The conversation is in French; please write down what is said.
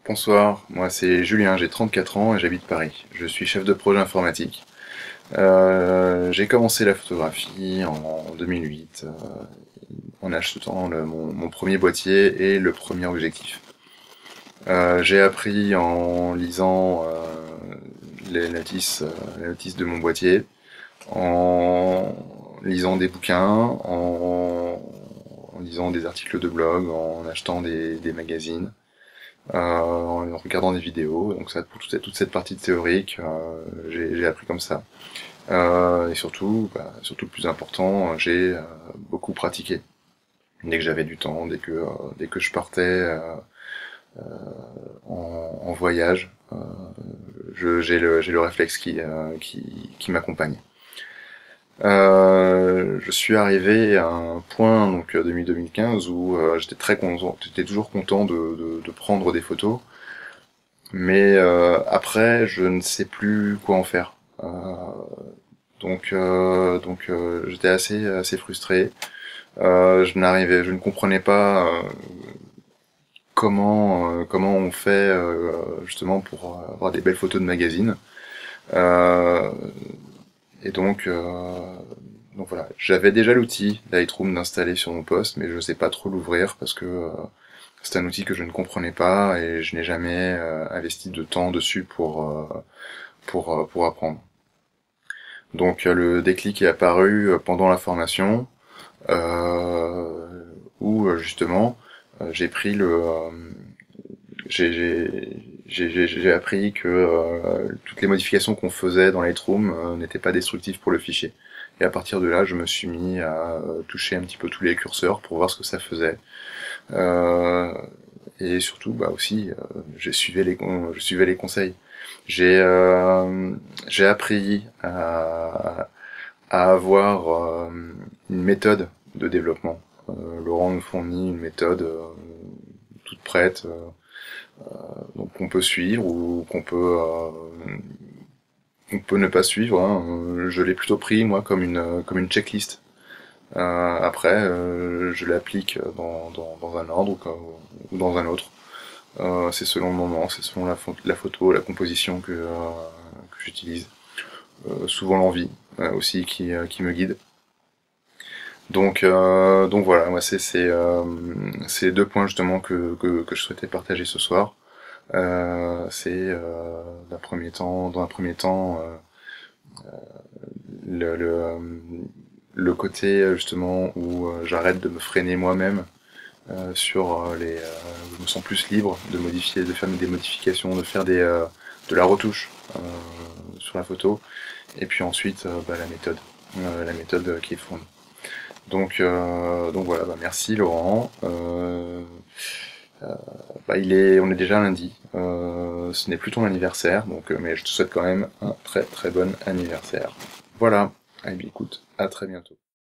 Bonsoir, moi c'est Julien, j'ai 34 ans et j'habite Paris. Je suis chef de projet informatique. J'ai commencé la photographie en 2008 en achetant mon premier boîtier et le premier objectif. J'ai appris en lisant les notices de mon boîtier, en lisant des bouquins, en lisant des articles de blog, en achetant des magazines. En regardant des vidéos, donc ça pour toute cette partie théorique, j'ai appris comme ça. Et surtout, surtout le plus important, j'ai beaucoup pratiqué. Dès que j'avais du temps, dès que je partais en voyage, j'ai le réflexe qui m'accompagne. Je suis arrivé à un point donc 2015 où j'étais toujours content de prendre des photos, mais après je ne sais plus quoi en faire. J'étais assez frustré. Je ne comprenais pas comment on fait justement pour avoir des belles photos de magazine. Euh, Et donc voilà, j'avais déjà l'outil Lightroom d'installer sur mon poste, mais je sais pas trop l'ouvrir parce que c'est un outil que je ne comprenais pas et je n'ai jamais investi de temps dessus pour apprendre. Donc le déclic est apparu pendant la formation où justement j'ai pris j'ai appris que toutes les modifications qu'on faisait dans Lightroom n'étaient pas destructives pour le fichier. Et à partir de là, je me suis mis à toucher un petit peu tous les curseurs pour voir ce que ça faisait. Euh, et surtout, aussi, je suivais les conseils. J'ai appris à avoir une méthode de développement. Laurent nous fournit une méthode toute prête. Donc qu'on peut suivre ou qu'on peut ne pas suivre. Hein. Je l'ai plutôt pris moi comme une checklist. Après, je l'applique dans un ordre ou dans un autre. C'est selon le moment, c'est selon la photo, la composition que j'utilise. Souvent l'envie aussi qui me guide. Donc voilà, moi c'est deux points justement que je souhaitais partager ce soir. C'est dans un premier temps le, le, euh, le côté justement où j'arrête de me freiner moi-même sur je me sens plus libre de modifier, de faire des modifications, de faire de la retouche sur la photo, et puis ensuite la méthode qui est fournie. Donc voilà, merci Laurent. On est déjà lundi. Ce n'est plus ton anniversaire, mais je te souhaite quand même un très très bon anniversaire. Voilà. Eh bien, écoute, à très bientôt.